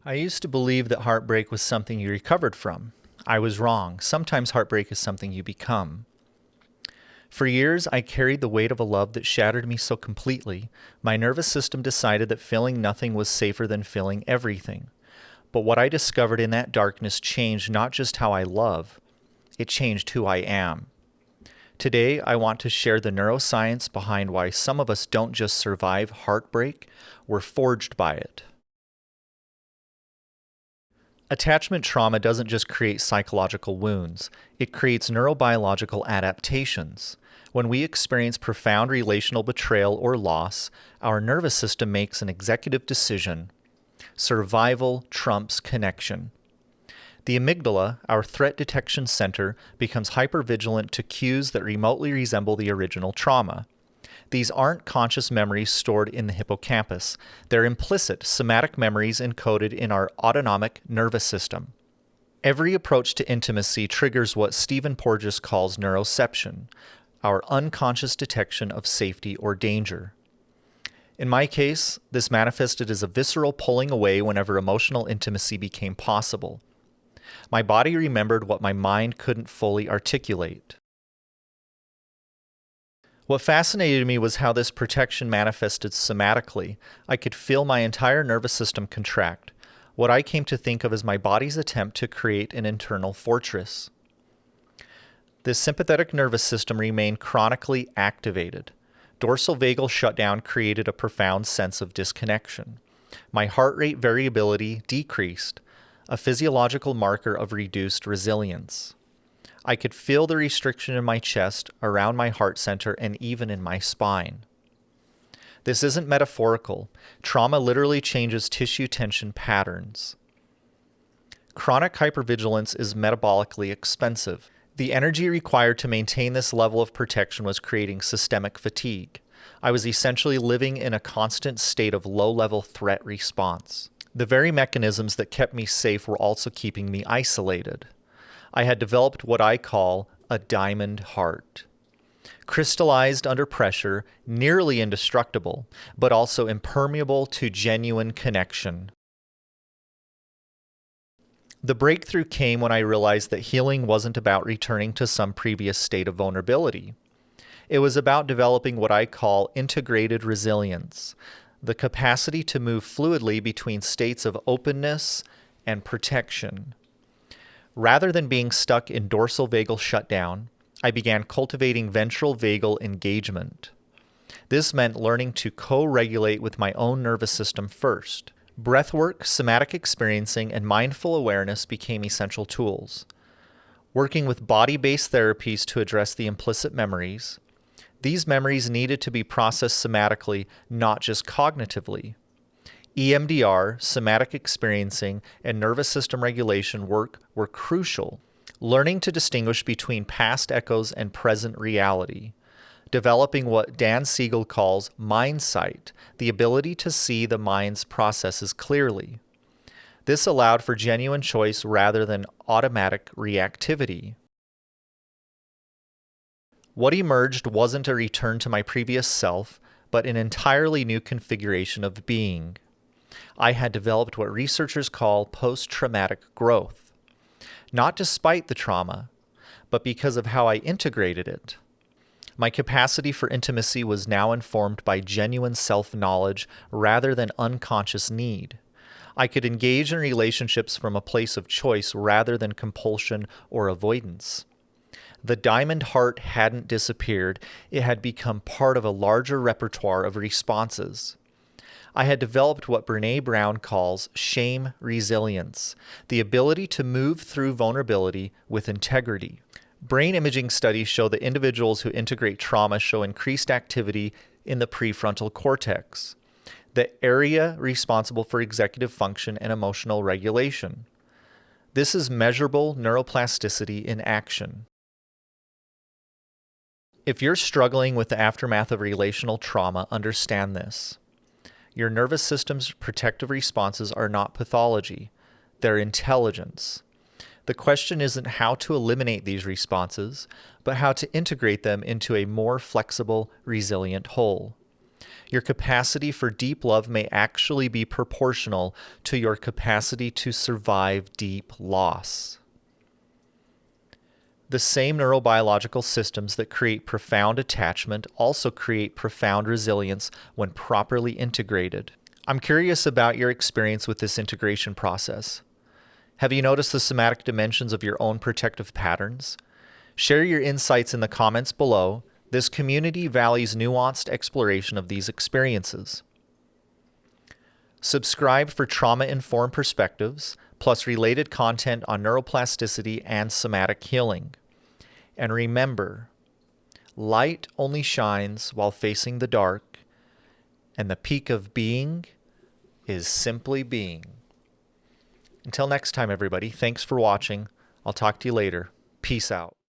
I used to believe that heartbreak was something you recovered from. I was wrong. Sometimes heartbreak is something you become. For years, I carried the weight of a love that shattered me so completely, my nervous system decided that feeling nothing was safer than feeling everything. But what I discovered in that darkness changed not just how I love, it changed who I am. Today, I want to share the neuroscience behind why some of us don't just survive heartbreak, we're forged by it. Attachment trauma doesn't just create psychological wounds, it creates neurobiological adaptations. When we experience profound relational betrayal or loss, our nervous system makes an executive decision. Survival trumps connection. The amygdala, our threat detection center, becomes hypervigilant to cues that remotely resemble the original trauma. These aren't conscious memories stored in the hippocampus. They're implicit, somatic memories encoded in our autonomic nervous system. Every approach to intimacy triggers what Stephen Porges calls neuroception, our unconscious detection of safety or danger. In my case, this manifested as a visceral pulling away whenever emotional intimacy became possible. My body remembered what my mind couldn't fully articulate. What fascinated me was how this protection manifested somatically. I could feel my entire nervous system contract, what I came to think of as my body's attempt to create an internal fortress. This sympathetic nervous system remained chronically activated. Dorsal vagal shutdown created a profound sense of disconnection. My heart rate variability decreased, a physiological marker of reduced resilience. I could feel the restriction in my chest, around my heart center, and even in my spine. This isn't metaphorical. Trauma literally changes tissue tension patterns. Chronic hypervigilance is metabolically expensive. The energy required to maintain this level of protection was creating systemic fatigue. I was essentially living in a constant state of low-level threat response. The very mechanisms that kept me safe were also keeping me isolated. I had developed what I call a diamond heart. Crystallized under pressure, nearly indestructible, but also impermeable to genuine connection. The breakthrough came when I realized that healing wasn't about returning to some previous state of vulnerability. It was about developing what I call integrated resilience, the capacity to move fluidly between states of openness and protection. Rather than being stuck in dorsal vagal shutdown, I began cultivating ventral vagal engagement. This meant learning to co-regulate with my own nervous system first. Breathwork, somatic experiencing, and mindful awareness became essential tools. Working with body-based therapies to address the implicit memories, these memories needed to be processed somatically, not just cognitively. EMDR, somatic experiencing, and nervous system regulation work were crucial. Learning to distinguish between past echoes and present reality. Developing what Dan Siegel calls mind sight, the ability to see the mind's processes clearly. This allowed for genuine choice rather than automatic reactivity. What emerged wasn't a return to my previous self, but an entirely new configuration of being. I had developed what researchers call post-traumatic growth. Not despite the trauma, but because of how I integrated it. My capacity for intimacy was now informed by genuine self-knowledge rather than unconscious need. I could engage in relationships from a place of choice rather than compulsion or avoidance. The diamond heart hadn't disappeared, it had become part of a larger repertoire of responses. I had developed what Brené Brown calls shame resilience, the ability to move through vulnerability with integrity. Brain imaging studies show that individuals who integrate trauma show increased activity in the prefrontal cortex, the area responsible for executive function and emotional regulation. This is measurable neuroplasticity in action. If you're struggling with the aftermath of relational trauma, understand this. Your nervous system's protective responses are not pathology, they're intelligence. The question isn't how to eliminate these responses, but how to integrate them into a more flexible, resilient whole. Your capacity for deep love may actually be proportional to your capacity to survive deep loss. The same neurobiological systems that create profound attachment also create profound resilience when properly integrated. I'm curious about your experience with this integration process. Have you noticed the somatic dimensions of your own protective patterns? Share your insights in the comments below. This community values nuanced exploration of these experiences. Subscribe for trauma-informed perspectives, plus related content on neuroplasticity and somatic healing. And remember, light only shines while facing the dark, and the peak of being is simply being. Until next time, everybody, thanks for watching. I'll talk to you later. Peace out.